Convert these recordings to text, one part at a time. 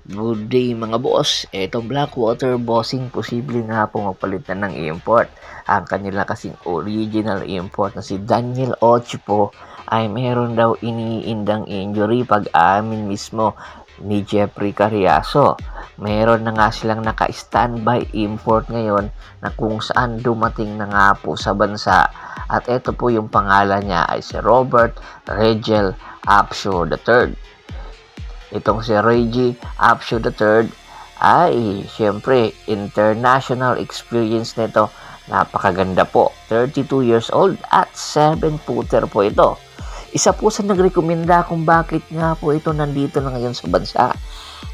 Good day mga boss, etong Blackwater Bossing posible nga po magpalitan ng import. Ang kanila kasing original import na si Daniel Ochipo ay meron daw iniindang injury pag-amin mismo ni Jeffrey Carriazo. Meron na nga silang naka-standby import ngayon na kung saan dumating na nga po sa bansa. At ito po yung pangalan niya ay si Robert Regel Apsio III. Itong si Reggie Apsio III ay siyempre international experience nito. Napakaganda po. 32 years old at 7-footer po ito. Isa po sa nagrekomenda kung bakit nga po ito nandito na ngayon sa bansa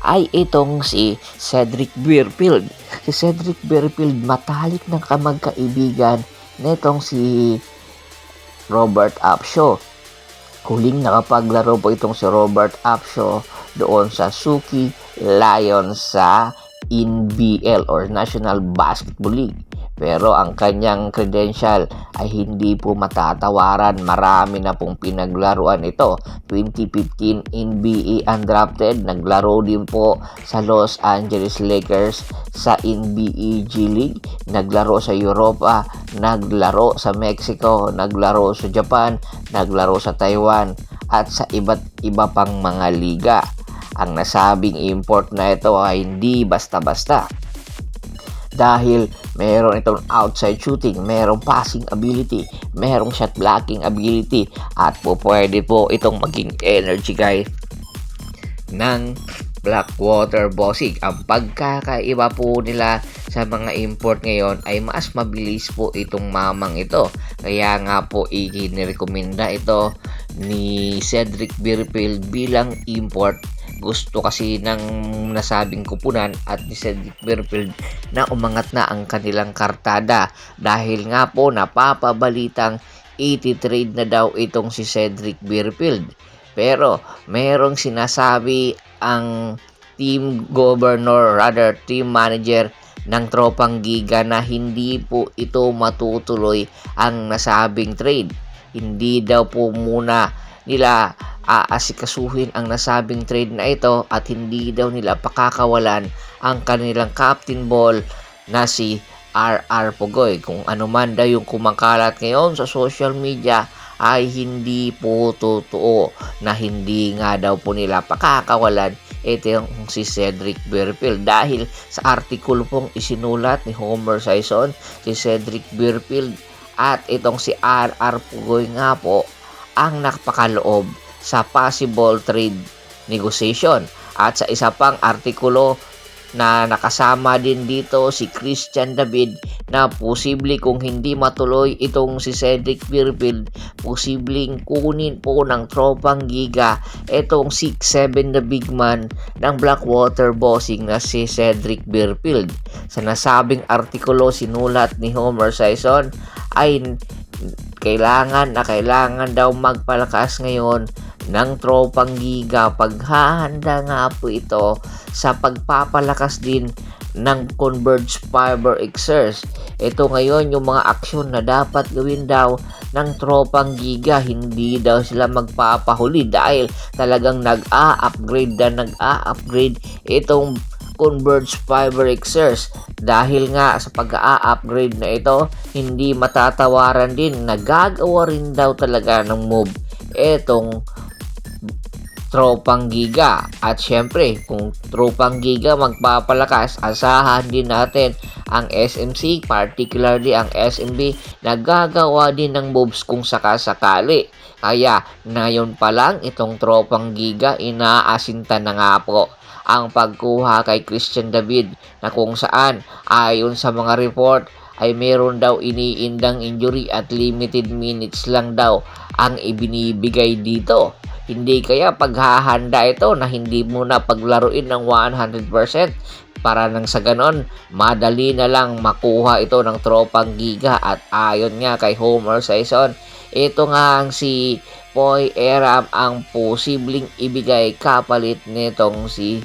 ay itong si Cedric Beerfield. Si Cedric Beerfield matalik ng kamagkaibigan nitong si Robert Apsio. Huling nakapaglaro po itong si Robert Apsio doon sa Suki Lions sa NBL or National Basketball League. Pero ang kanyang credential ay hindi po matatawaran. Marami na pong pinaglaruan ito. 2015 NBA undrafted, naglaro din po sa Los Angeles Lakers sa NBA G League, naglaro sa Europa, naglaro sa Mexico, naglaro sa Japan, naglaro sa Taiwan at sa iba't iba pang mga liga. Ang nasabing import na ito ay hindi basta-basta dahil meron itong outside shooting, merong passing ability, merong shot blocking ability at po pwede po itong maging energy guy ng Blackwater Bossing. Ang pagkakaiba po nila sa mga import ngayon ay mas mabilis po itong mamang ito. Kaya nga po inirekomenda ito ni Cedric Beerfield bilang import. Gusto kasi ng nasabing kupunan at ni Cedric Beerfield na umangat na ang kanilang kartada dahil nga po napapabalitang iti-trade na daw itong si Cedric Beerfield. Pero merong sinasabi ang team manager ng Tropang Giga na hindi po ito matutuloy ang nasabing trade. Hindi daw po muna nila aasikasuhin ang nasabing trade na ito at hindi daw nila pakakawalan ang kanilang captain ball na si RR Pugoy. Kung ano man daw yung kumakalat ngayon sa social media ay hindi po totoo na hindi nga daw po nila pakakawalan ito yung si Cedric Beerfield dahil sa artikulo pong isinulat ni Homer Sison, si Cedric Beerfield at itong si RR Pugoy nga po ang nakapakaloob sa possible trade negotiation. At sa isa pang artikulo na nakasama din dito si Christian David na posible kung hindi matuloy itong si Cedric Beerfield, posibleng kunin po ng Tropang Giga itong 6'7" na big man ng Blackwater Bossing na si Cedric Beerfield. Sa nasabing artikulo sinulat ni Homer Sison ay kailangan daw magpalakas ngayon ng Tropang Giga. Paghahanda nga po ito sa pagpapalakas din ng Converge Fiber Xers. Ito ngayon yung mga aksyon na dapat gawin daw ng Tropang Giga. Hindi daw sila magpapahuli dahil talagang nag-a-upgrade itong Converge Fiber Xers. Dahil nga sa pag-a-upgrade na ito, hindi matatawaran din, nagagawa rin daw talaga ng move etong Tropang Giga. At syempre, kung Tropang Giga magpapalakas, asahan din natin ang SMC, particularly ang SMB, nagagawa din ng moves kung sakasakali. Kaya ngayon pa lang itong Tropang Giga inaasinta na nga po ang pagkuha kay Christian David na kung saan ayon sa mga report ay meron daw iniindang injury at limited minutes lang daw ang ibinibigay dito. Hindi kaya paghahanda ito na hindi muna paglaruin ng 100% para nang sa ganon madali na lang makuha ito ng Tropang Giga. At ayon nga kay Homer Sison, ito nga ang si Poy Eram ang posibleng ibigay kapalit nitong si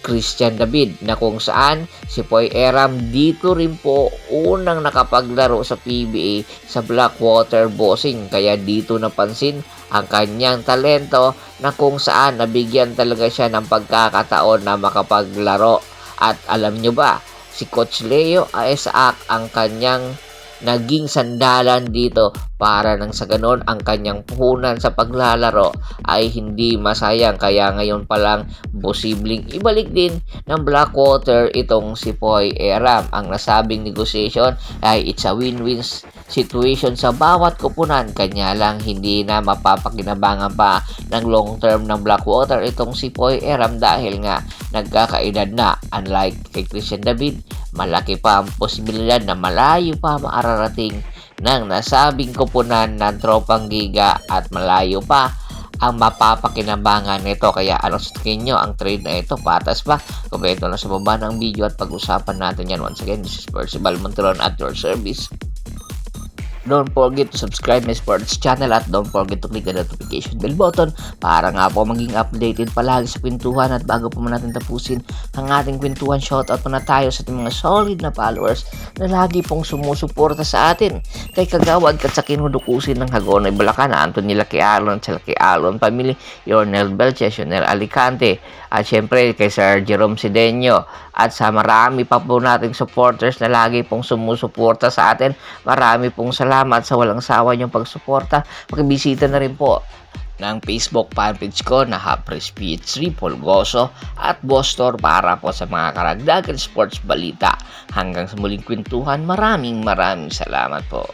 Christian David na kung saan si Poy Eram dito rin po unang nakapaglaro sa PBA sa Blackwater Bossing, kaya dito napansin ang kanyang talento na kung saan nabigyan talaga siya ng pagkakataon na makapaglaro. At alam nyo ba, si Coach Leo Isaac ang kanyang naging sandalan dito para nang sa ganon ang kanyang puhunan sa paglalaro ay hindi masayang, kaya ngayon pa lang posibleng ibalik din ng Blackwater itong si Poy Eram. Ang nasabing negotiation ay it's a win-win situation sa bawat kupunan, kanya lang hindi na mapapakinabangan pa ng long term ng Blackwater itong si Poy Eram dahil nga nagkakaedad na. Unlike kay Christian David, malaki pa ang posibilidad na malayo pa maararating ng nasabing kupunan ng Tropang Giga at malayo pa ang mapapakinabangan nito. Kaya ano sa tingin nyo, ang trade na ito patas ba? Komento na sa baba ng video at pag-usapan natin yan. Once again, this is Percival Montron at your service. Don't forget to subscribe my sports channel at don't forget to click the notification bell button para nga po maging updated palagi sa kwentuhan. At bago po natin tapusin ang ating kwentuhan, shoutout muna tayo sa ating mga solid na followers na lagi pong sumusuporta sa atin. Kay Kagawad Katsakin Hudukusin ng Hagonoy, Bulacan, Anthony Laquialon sa Laquialon Family, Yornel Belches, Yonel Alicante, at syempre kay Sir Jerome Sidenio, at sa marami pa po nating supporters na lagi pong sumusuporta sa atin. Marami pong salamat sa walang sawa niyong pagsuporta. Pakibisita na rin po ng Facebook fanpage ko na Hapres PH3 Polgoso at Boss Store para po sa mga karagdagan sports balita. Hanggang sa muling kwentuhan, maraming salamat po.